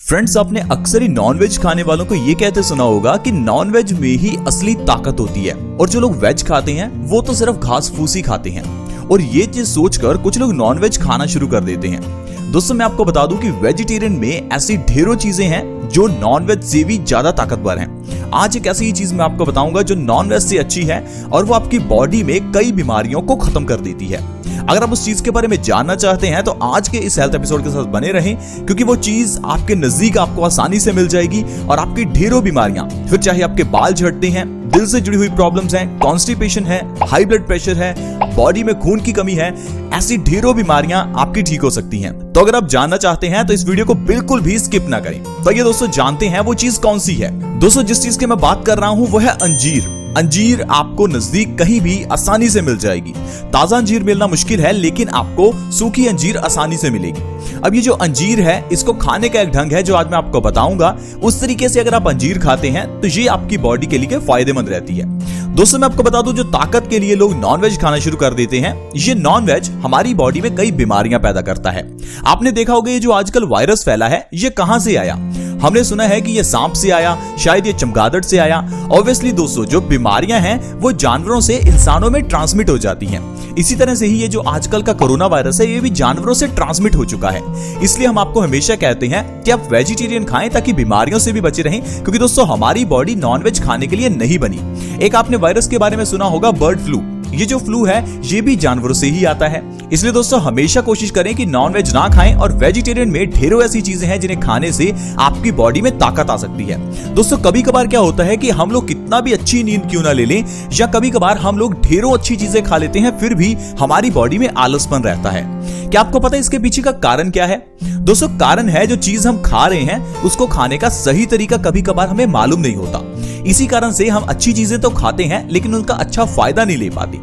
Friends, आपने अक्सर ही nonveg खाने वालों को ये कहते सुना होगा कि नॉनवेज में ही असली ताकत होती है और जो लोग वेज खाते हैं वो तो सिर्फ घास फूस ही खाते हैं। और ये चीज सोचकर कुछ लोग नॉनवेज खाना शुरू कर देते हैं। दोस्तों, मैं आपको बता दूं कि वेजिटेरियन में ऐसी ढेरों चीजें हैं जो नॉनवेज से भी ज्यादा ताकतवर हैं। आज एक ऐसी ही चीज मैं आपको बताऊंगा जो नॉनवेज से अच्छी है और वो आपकी बॉडी में कई बीमारियों को खत्म कर देती है। अगर आप उस चीज के बारे में जानना चाहते हैं तो आज के इस हेल्थ एपिसोड के साथ बने रहें, क्योंकि वो चीज आपके नजदीक आपको आसानी से मिल जाएगी और आपकी ढेरों बीमारियां, फिर चाहे आपके बाल झड़ते हैं, दिल से जुड़ी हुई प्रॉब्लम्स हैं, कॉन्स्टिपेशन है, हाई ब्लड प्रेशर है, बॉडी में खून की कमी है, ऐसी ढेरों बीमारियां आपकी ठीक हो सकती हैं। तो अगर आप जानना चाहते हैं तो इस वीडियो को बिल्कुल भी स्किप ना करें। तो ये दोस्तों जानते हैं वो चीज कौन सी है। दोस्तों, जिस चीज की मैं बात कर रहा हूं वो है अंजीर। अंजीर आपको नजदीक कहीं भी आसानी से मिल जाएगी। ताजा अंजीर मिलना मुश्किल है, लेकिन आपको सूखी अंजीर आसानी से मिलेगी। अब ये जो अंजीर है, इसको खाने का एक ढंग है जो आज मैं आपको बताऊंगा। उस तरीके से अगर आप अंजीर खाते हैं तो ये आपकी बॉडी के लिए फायदेमंद रहती है। दोस्तों, मैं आपको बता दूं, जो ताकत के लिए लोग नॉनवेज खाना शुरू कर देते हैं, ये नॉनवेज हमारी बॉडी में कई बीमारियां पैदा करता है। आपने देखा होगा ये जो आजकल वायरस फैला है, ये कहां से आया? हमने सुना है कि ये सांप से आया, शायद ये चमगादड़ से आया। ऑब्वियसली दोस्तों, जो बीमारियां हैं वो जानवरों से इंसानों में ट्रांसमिट हो जाती हैं। इसी तरह से ही ये जो आजकल का कोरोना वायरस है, ये भी जानवरों से ट्रांसमिट हो चुका है। इसलिए हम आपको हमेशा कहते हैं कि आप वेजिटेरियन खाएं ताकि बीमारियों से भी बचे रहें, क्योंकि दोस्तों हमारी बॉडी नॉनवेज खाने के लिए नहीं बनी। एक आपने वायरस के बारे में सुना होगा, बर्ड फ्लू। ये जो फ्लू है ये भी जानवरों से ही आता है। इसलिए दोस्तों हमेशा कोशिश करें कि नॉनवेज ना खाएं, और वेजिटेरियन में ढेरों ऐसी चीजें हैं जिन्हें खाने से आपकी बॉडी में ताकत आ सकती है। दोस्तों, कभी कभार क्या होता है कि हम लोग कितना भी अच्छी नींद क्यों ना ले लें, या कभी कभार हम लोग ढेरों अच्छी चीजें खा लेते हैं, फिर भी हमारी बॉडी में आलसपन रहता है। क्या आपको पता है इसके पीछे का कारण क्या है? दोस्तों, कारण है जो चीज हम खा रहे हैं उसको खाने का सही तरीका कभी कभार हमें मालूम नहीं होता। इसी कारण से हम अच्छी चीजें तो खाते हैं लेकिन उनका अच्छा फायदा नहीं ले पाते।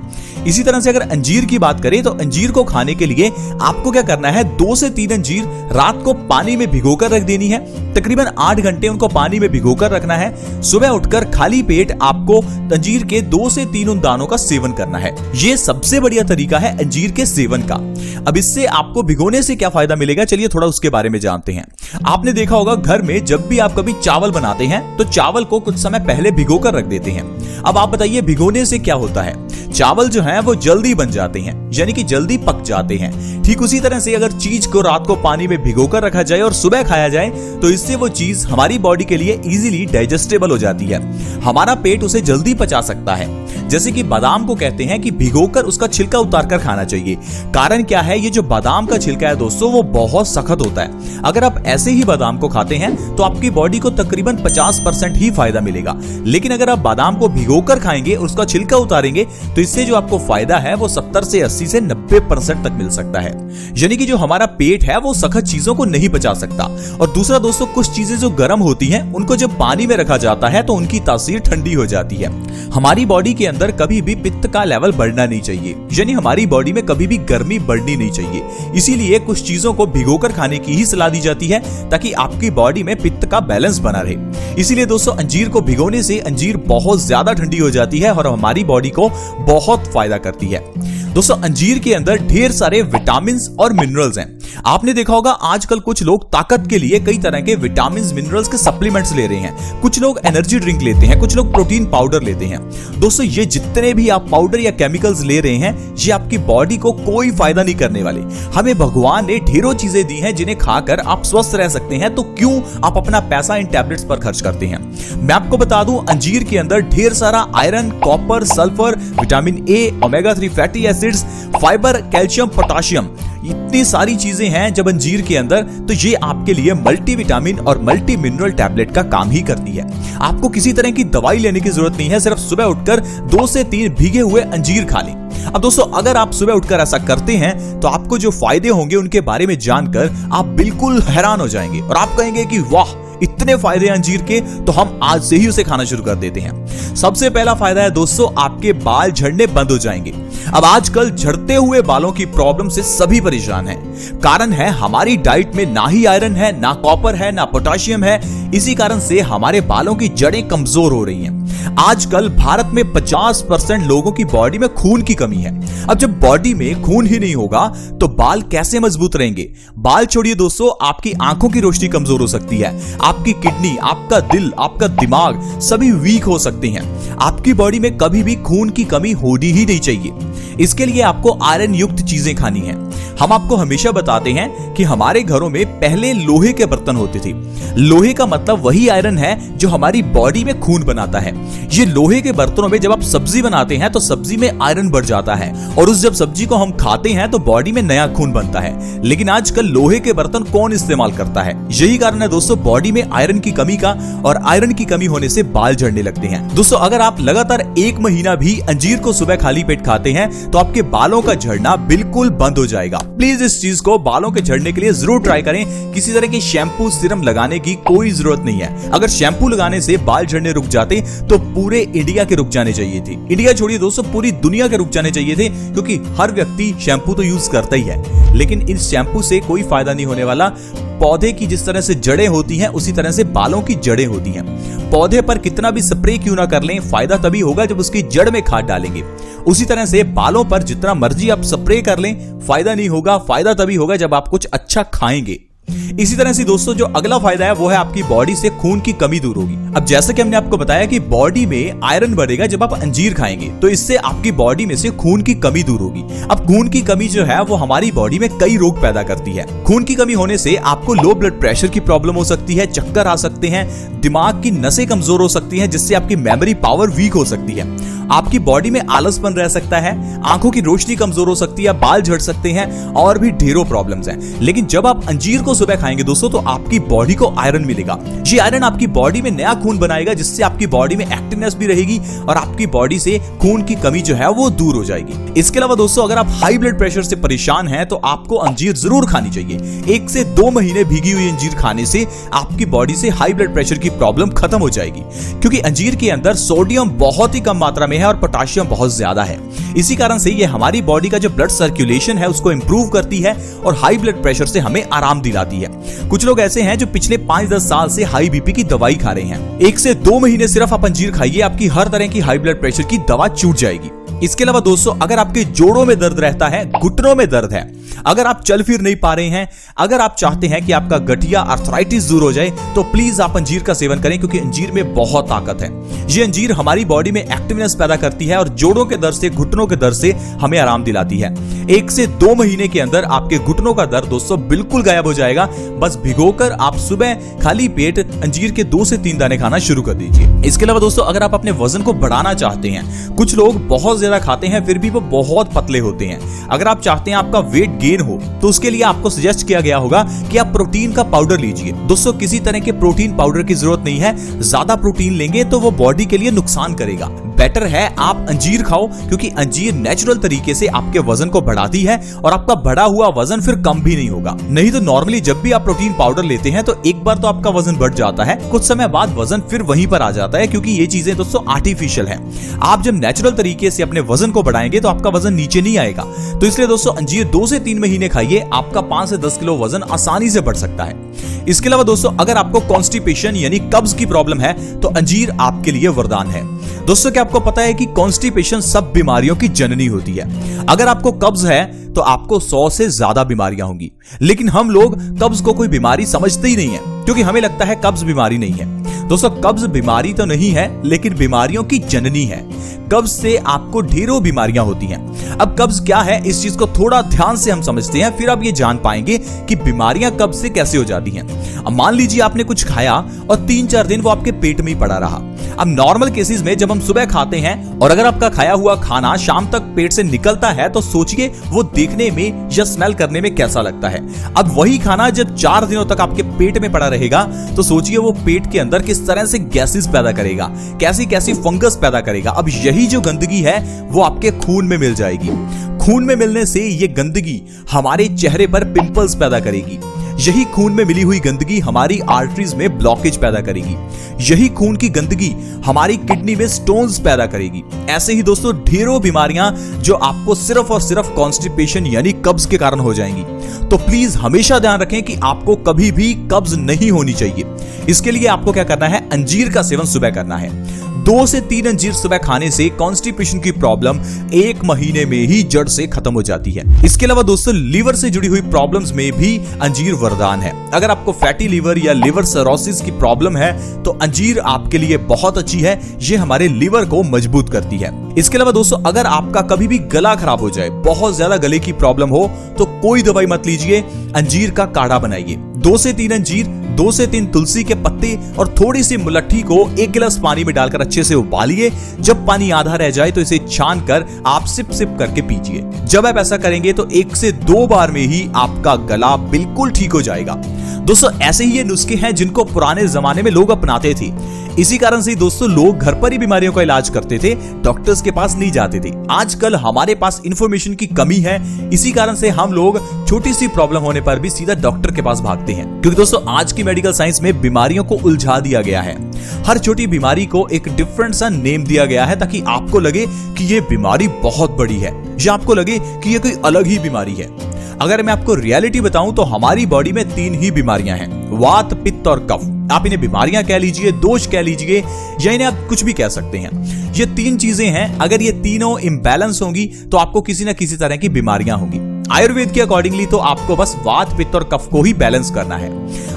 इसी तरह से अगर अंजीर की बात करें तो अंजीर को खाने के लिए आपको क्या करना है, 2 से 3 अंजीर रात को पानी में भिगोकर रख देनी है। तकरीबन 8 घंटे उनको पानी में भिगोकर रखना है। सुबह उठकर खाली पेट आपको अंजीर के 2 से 3 उन दानों का सेवन करना है। ये सबसे बढ़िया तरीका है अंजीर के सेवन का। अब इससे आपको भिगोने से क्या फायदा मिलेगा, चलिए थोड़ा उसके बारे में जानते हैं। आपने देखा होगा घर में जब भी आप कभी चावल बनाते हैं तो चावल को कुछ समय पहले भिगोकर रख देते हैं। अब आप बताइए भिगोने से क्या होता है? चावल जो है वो जल्दी बन जाते हैं, यानी कि जल्दी पक जाते हैं। ठीक उसी तरह से अगर चीज को रात को पानी में भिगोकर रखा जाए और सुबह खाया जाए तो इससे वो चीज हमारी बॉडी के लिए इजीली डाइजेस्टेबल हो जाती है। हमारा पेट उसे जल्दी पचा सकता है। जैसे कि बादाम को कहते हैं कि भिगोकर उसका छिलका उतारकर खाना चाहिए। कारण क्या है? ये जो बादाम का छिलका है दोस्तों वो बहुत सख्त होता है। अगर आप ऐसे ही बादाम को खाते हैं तो आपकी बॉडी को तकरीबन 50% ही फायदा मिलेगा। लेकिन अगर आप बादाम को भिगोकर खाएंगे और उसका छिलका उतारेंगे तो इससे जो आपको फायदा है वो 70 से 80 से 90% तक मिल सकता है। यानी कि जो हमारा पेट है वो सख्त चीजों को नहीं पचा सकता। और दूसरा दोस्तों, कुछ चीजें जो गर्म होती हैं उनको जब पानी में रखा जाता है तो उनकी तासीर ठंडी हो जाती है। हमारी बॉडी के अंदर कभी भी पित्त का लेवल बढ़ना नहीं चाहिए, यानी हमारी बॉडी में कभी भी गर्मी बढ़नी नहीं चाहिए। इसीलिए कुछ चीजों को भिगोकर खाने की ही सलाह दी जाती है ताकि आपकी बॉडी में पित्त का बैलेंस बना रहे। इसीलिए दोस्तों अंजीर को भिगोने से अंजीर बहुत ज्यादा ठंडी हो जाती है और हमारी बॉडी को बहुत फायदा करती है। दोस्तों, अंजीर के अंदर ढेर सारे विटामिन और मिनरल्स हैं। आपने देखा होगा आजकल कुछ लोग ताकत के लिए कई तरह के विटामिन मिनरल्स के सप्लीमेंट्स ले रहे हैं। कुछ लोग एनर्जी ड्रिंक लेते हैं, कुछ लोग प्रोटीन पाउडर लेते हैं। दोस्तों, ये जितने भी आप पाउडर या केमिकल्स ले रहे हैं ये आपकी बॉडी को कोई फायदा नहीं करने वाले। हमें भगवान ने ढेरों चीजें दी हैं जिन्हें खाकर आप स्वस्थ रह सकते हैं, तो क्यों आप अपना पैसा इन टैबलेट्स पर खर्च करते हैं? मैं आपको बता दूं, अंजीर के अंदर ढेर सारा iron, copper, sulphur, vitamin A, omega 3 fatty acids, fibre, calcium, potassium, इतनी सारी चीजें हैं जब अंजीर के अंदर, तो ये आपके लिए मल्टीविटामिन और मल्टी मिनरल टैबलेट का काम ही करती है। आपको किसी तरह की दवाई लेने की जरूरत नहीं है, सिर्फ सुबह उठकर 2 से 3 भीगे हुए अंजीर खा लें। अब दोस्तों, अगर आप सुबह उठकर ऐसा करते हैं तो आपको जो फायदे होंगे उनके बारे में जानकर आप बिल्कुल हैरान हो जाएंगे और आप कहेंगे कि वाह, इतने फायदे हैं अंजीर के, तो हम आज से ही उसे खाना शुरू कर देते हैं। सबसे पहला फायदा है दोस्तों, आपके बाल झड़ने बंद हो जाएंगे। अब आजकल झड़ते हुए बालों की प्रॉब्लम से सभी परेशान हैं। कारण है हमारी डाइट में ना ही आयरन है, ना कॉपर है, ना पोटेशियम है। इसी कारण से हमारे बालों की जड़ें कमजोर हो रही हैं। आजकल भारत में 50% लोगों की बॉडी में खून की कमी है। अब जब बॉडी में खून ही नहीं होगा तो बाल कैसे मजबूत रहेंगे? बाल छोड़िए दोस्तों, आपकी आंखों की रोशनी कमजोर हो सकती है, आपकी किडनी, आपका दिल, आपका दिमाग सभी वीक हो सकते हैं। आपकी बॉडी में कभी भी खून की कमी होनी ही नहीं चाहिए। इसके लिए आपको आयरन युक्त चीजें खानी है। हम आपको हमेशा बताते हैं कि हमारे घरों में पहले लोहे के बर्तन होते थे। लोहे का मतलब वही आयरन है जो हमारी बॉडी में खून बनाता है। ये लोहे के बर्तनों में जब आप सब्जी बनाते हैं तो सब्जी में आयरन बढ़ जाता है और उस जब सब्जी को हम खाते हैं तो बॉडी में नया खून बनता है। लेकिन आजकल लोहे के बर्तन कौन इस्तेमाल करता है? यही कारण है दोस्तों बॉडी में आयरन की कमी का, और आयरन की कमी होने से बाल झड़ने लगते हैं। दोस्तों अगर आप लगातार 1 महीना भी अंजीर को सुबह खाली पेट खाते हैं तो आपके बालों का झड़ना बिल्कुल बंद हो जाएगा। प्लीज इस चीज को बालों के झड़ने के लिए जरूर ट्राई करें। किसी तरह के शैम्पू सीरम लगाने की कोई जरूरत नहीं है। अगर शैम्पू लगाने से बाल झड़ने रुक जाते तो पूरे इंडिया के रुक जाने चाहिए थे। इंडिया छोड़िए दोस्तों, पूरी दुनिया के रुक जाने चाहिए थे, क्योंकि हर व्यक्ति शैम्पू तो यूज करता ही है। लेकिन इस शैम्पू से कोई फायदा नहीं होने वाला। पौधे की जिस तरह से जड़ें होती हैं उसी तरह से बालों की जड़ें होती हैं। पौधे पर कितना भी स्प्रे क्यों ना कर लें, फायदा तभी होगा जब उसकी जड़ में खाद डालेंगे। उसी तरह से बालों पर जितना मर्जी आप स्प्रे कर लें, फायदा नहीं होगा। फायदा तभी होगा जब आप कुछ अच्छा खाएंगे। इसी तरह से दोस्तों जो अगला फायदा है वो है आपकी बॉडी से खून की कमी दूर होगी। अब जैसे कि हमने आपको बताया कि बॉडी में आयरन बढ़ेगा जब आप अंजीर खाएंगे, तो इससे आपकी बॉडी में से खून की कमी दूर होगी। अब खून की कमी जो है वो हमारी बॉडी में कई रोग पैदा करती है। खून की कमी होने से आपको लो ब्लड प्रेशर की प्रॉब्लम हो सकती है, चक्कर आ सकते हैं, दिमाग की नसें कमजोर हो सकती हैं, जिससे आपकी मेमोरी पावर वीक हो सकती है। आपकी बॉडी में आलसपन रह सकता है, आंखों की रोशनी कमजोर हो सकती है, बाल झड़ सकते हैं और भी ढेरों प्रॉब्लम्स हैं। लेकिन जब आप अंजीर को सुबह खाएंगे दोस्तों तो आपकी बॉडी को आयरन मिलेगा। ये आयरन आपकी बॉडी में नया खून बनाएगा, जिससे आपकी बॉडी में एक्टिवनेस भी रहेगी और आपकी बॉडी से खून की कमी जो है वो दूर हो जाएगी। इसके अलावा दोस्तों अगर आप हाई ब्लड प्रेशर से परेशान हैं तो आपको अंजीर जरूर खानी चाहिए। 1 से 2 महीने भीगी हुई अंजीर खाने से आपकी बॉडी से हाई ब्लड प्रेशर की प्रॉब्लम खत्म हो जाएगी, क्योंकि अंजीर के अंदर सोडियम बहुत ही कम मात्रा में है और पोटेशियम बहुत ज्यादा है। इसी कारण से ये हमारी बॉडी का जो ब्लड सर्कुलेशन है उसको इंप्रूव करती है और हाई ब्लड प्रेशर से हमें आराम दिलाती है। कुछ लोग ऐसे हैं जो पिछले 5-10 साल से हाई बीपी की दवाई खा रहे हैं। 1 से 2 महीने सिर्फ आप अंजीर खाइए, आपकी हर तरह की हाई ब्लड प्रेशर की दवा छूट जाएगी। इसके अलावा दोस्तों अगर आपके जोड़ों में दर्द रहता है, घुटनों में दर्द है, अगर आप चल फिर नहीं पा रहे हैं, अगर आप चाहते हैं कि आपका गठिया आर्थराइटिस दूर हो जाए, तो प्लीज आप अंजीर का सेवन करें, क्योंकि अंजीर में बहुत ताकत है। ये अंजीर हमारी बॉडी में एक्टिवनेस पैदा करती है और जोड़ों के दर्द से, घुटनों के दर्द से हमें आराम दिलाती है। 1 से 2 महीने के अंदर आपके घुटनों का दर्द दोस्तों बिल्कुल गायब हो जाएगा। बस भिगोकर आप सुबह खाली पेट अंजीर के 2 से 3 दाने खाना शुरू कर दीजिए। इसके अलावा दोस्तों अगर आप अपने वजन को बढ़ाना चाहते हैं, कुछ लोग बहुत ज्यादा खाते हैं फिर भी वो बहुत पतले होते हैं। अगर आप चाहते हैं आपका वेट गेन हो तो उसके लिए आपको सजेस्ट किया गया होगा कि आप प्रोटीन का पाउडर लीजिए। दोस्तों किसी तरह के प्रोटीन पाउडर की जरूरत नहीं है। ज्यादा प्रोटीन लेंगे तो वो बॉडी के लिए नुकसान करेगा। बेटर है आप अंजीर खाओ, क्योंकि अंजीर नेचुरल तरीके से आपके वजन को बढ़ाती है और आपका बढ़ा हुआ वजन फिर कम भी नहीं होगा। नहीं तो नॉर्मली जब भी आप प्रोटीन पाउडर लेते हैं तो एक बार तो आपका वजन बढ़ जाता है, कुछ समय बाद वजन फिर वहीं पर आ जाता है, क्योंकि ये चीजें दोस्तों आर्टिफिशियल है। आप जब नेचुरल तरीके से अपने वजन को बढ़ाएंगे तो आपका वजन नीचे नहीं आएगा। तो इसलिए दोस्तों अंजीर 2 से 3 महीने खाइए, आपका 5 से 10 किलो वजन आसानी से बढ़ सकता है। इसके अलावा दोस्तों अगर आपको कॉन्स्टिपेशन यानी कब्ज की प्रॉब्लम है तो अंजीर आपके लिए वरदान है। दोस्तों क्या आपको पता है कि कॉन्स्टिपेशन सब बीमारियों की जननी होती है। अगर आपको कब्ज है तो आपको 100 से ज्यादा बीमारियां होंगी, लेकिन हम लोग कब्ज को कोई बीमारी समझते ही नहीं है, क्योंकि हमें लगता है कब्ज बीमारी नहीं है। दोस्तों कब्ज बीमारी तो नहीं है, लेकिन बीमारियों की जननी है। कब्ज से आपको ढेरों बीमारियां होती हैं। अब कब्ज क्या है इस चीज को थोड़ा ध्यान से हम समझते हैं, फिर आप ये जान पाएंगे कि बीमारियां कब्ज से कैसे हो जाती हैं। अब मान लीजिए आपने कुछ खाया और 3-4 दिन वो आपके पेट में ही पड़ा रहा। अब नॉर्मल केसेस में जब हम सुबह खाते हैं और अगर आपका खाया हुआ खाना शाम तक पेट से निकलता है तो सोचिए वो देखने में या स्मेल करने में कैसा लगता है। अब वही खाना जब 4 दिनों तक आपके पेट में पड़ा रहेगा तो सोचिए वो पेट के अंदर किस तरह से गैसेस पैदा करेगा, कैसी कैसी फंगस पैदा करेगा। अब यही जो गंदगी है वो आपके खून में मिल जाएगी। खून में मिलने से ये गंदगी हमारे चेहरे पर पिंपल्स पैदा करेगी। यही खून में मिली हुई गंदगी हमारी आर्टरीज में ब्लॉकेज पैदा करेगी। यही खून की गंदगी हमारी किडनी में स्टोन्स पैदा करेगी। ऐसे ही दोस्तों ढेरों बीमारियां जो आपको सिर्फ और सिर्फ कॉन्स्टिपेशन यानी कब्ज के कारण हो जाएंगी। तो प्लीज हमेशा ध्यान रखें कि आपको कभी भी कब्ज नहीं होनी चाहिए। इसके लिए आपको क्या करना है, अंजीर का सेवन सुबह करना है। 2 से 3 अंजीर सुबह खाने से कॉन्स्टिपेशन की प्रॉब्लम 1 महीने में ही जड़ से खत्म हो जाती है। इसके अलावा दोस्तों लीवर से जुड़ी हुई प्रॉब्लम्स में भी अंजीर वरदान है। अगर आपको फैटी लीवर या लिवर सिरोसिस की प्रॉब्लम है तो अंजीर आपके लिए बहुत अच्छी है। ये हमारे लीवर को मजबूत करती है। इसके अलावा दोस्तों अगर आपका कभी भी गला खराब हो जाए, बहुत ज्यादा गले की प्रॉब्लम हो, तो कोई दवाई मत लीजिए, अंजीर का काढ़ा बनाइए। 2 से 3 अंजीर, 2 से 3 तुलसी के पत्ते और थोड़ी सी मुलट्ठी को 1 गिलास पानी में डालकर अच्छे से उबालिए। जब पानी आधा रह जाए तो इसे छान कर आप सिप सिप करके पीजिए। जब आप ऐसा करेंगे तो 1 से 2 बार में ही आपका गला बिल्कुल ठीक हो जाएगा। दोस्तों ऐसे ही ये नुस्खे हैं जिनको पुराने जमाने में लोग अपनाते थे। इसी कारण से दोस्तों लोग घर पर ही बीमारियों का इलाज करते थे, डॉक्टर्स के पास नहीं जाते थे। आजकल हमारे पास इंफॉर्मेशन की कमी है, इसी कारण से हम लोग छोटी सी प्रॉब्लम होने पर भी सीधा डॉक्टर के पास भागते हैं। क्योंकि दोस्तों आज की मेडिकल साइंस में बीमारियों को उलझा दिया गया है। हर छोटी बीमारी को एक डिफरेंट सा नेम दिया गया है ताकि आपको लगे कि ये बीमारी बहुत बड़ी है या आपको लगे कि ये कोई अलग ही बीमारी है। अगर मैं आपको रियलिटी बताऊं तो हमारी बॉडी में 3 ही बीमारियां हैं, वात, पित्त और कफ। आप इन्हें बीमारियां कह लीजिए, दोष कह लीजिए या इन्हें आप कुछ भी कह सकते हैं। ये 3 चीजें हैं, अगर ये तीनों इम्बैलेंस होंगी तो आपको किसी ना किसी तरह की बीमारियां होंगी। आयुर्वेद के अकॉर्डिंगली तो आपको बस वात, पित्त और कफ को ही बैलेंस करना है।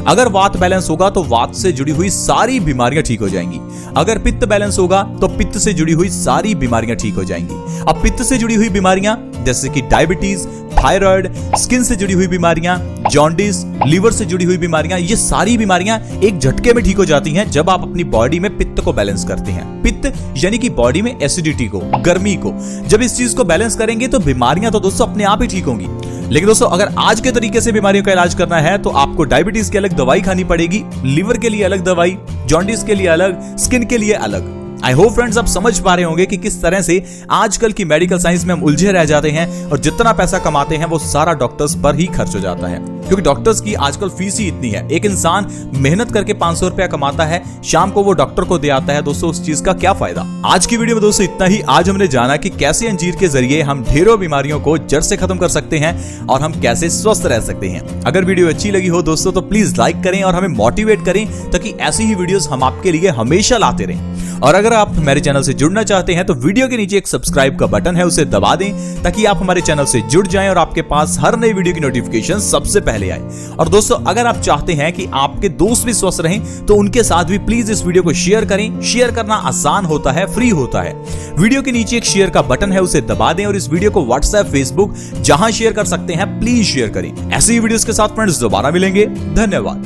अगर वात बैलेंस होगा तो वात से जुड़ी हुई सारी बीमारियां ठीक हो जाएंगी। अगर पित्त बैलेंस होगा तो पित्त से जुड़ी हुई सारी बीमारियां ठीक हो जाएंगी। अब पित्त से जुड़ी हुई बीमारियां जैसे कि डायबिटीज, थायराइड, स्किन से जुड़ी हुई बीमारियां, जॉन्डिस, लीवर से जुड़ी हुई बीमारियां, ये सारी बीमारियां एक झटके में ठीक हो जाती हैं जब आप अपनी बॉडी में पित्त को बैलेंस करते हैं। पित्त यानी कि बॉडी में एसिडिटी को, गर्मी को, जब इस चीज को बैलेंस करेंगे तो बीमारियां तो दोस्तों अपने आप ही ठीक होंगी। लेकिन दोस्तों अगर आज के तरीके से बीमारियों का इलाज करना है तो आपको डायबिटीज की अलग दवाई खानी पड़ेगी, लीवर के लिए अलग दवाई, जॉन्डिस के लिए अलग, स्किन के लिए अलग। आई होप फ्रेंड्स आप समझ पा रहे होंगे कि किस तरह से आजकल की मेडिकल साइंस में हम उलझे रह जाते हैं और जितना पैसा कमाते हैं वो सारा डॉक्टर्स पर ही खर्च हो जाता है। क्योंकि डॉक्टर्स की आजकल फीस ही इतनी है। एक इंसान मेहनत करके 500 रुपया कमाता है, शाम को वो डॉक्टर को दे आता है। दोस्तों उस चीज का क्या फायदा। आज की वीडियो में दोस्तों इतना ही। आज हमने जाना कि कैसे अंजीर के जरिए हम ढेरों बीमारियों को जड़ से खत्म कर सकते हैं और हम कैसे स्वस्थ रह सकते हैं। अगर वीडियो अच्छी लगी हो दोस्तों तो प्लीज लाइक करें और हमें मोटिवेट करें ताकि ऐसी ही वीडियोस हम आपके लिए हमेशा लाते रहें। और अगर आप हमारे चैनल से जुड़ना चाहते हैं तो वीडियो के नीचे एक सब्सक्राइब का बटन है, उसे दबा दें ताकि आप हमारे चैनल से जुड़ जाएं और आपके पास हर नई वीडियो की नोटिफिकेशन सबसे पहले आए। और दोस्तों अगर आप चाहते हैं कि आपके दोस्त भी स्वस्थ रहें तो उनके साथ भी प्लीज इस वीडियो को शेयर करें। शेयर करना आसान होता है, फ्री होता है। वीडियो के नीचे एक शेयर का बटन है, उसे दबा दें और इस वीडियो को व्हाट्सएप, फेसबुक जहां शेयर कर सकते हैं प्लीज शेयर करें। ऐसी ही वीडियोस के साथ फ्रेंड्स दोबारा मिलेंगे। धन्यवाद।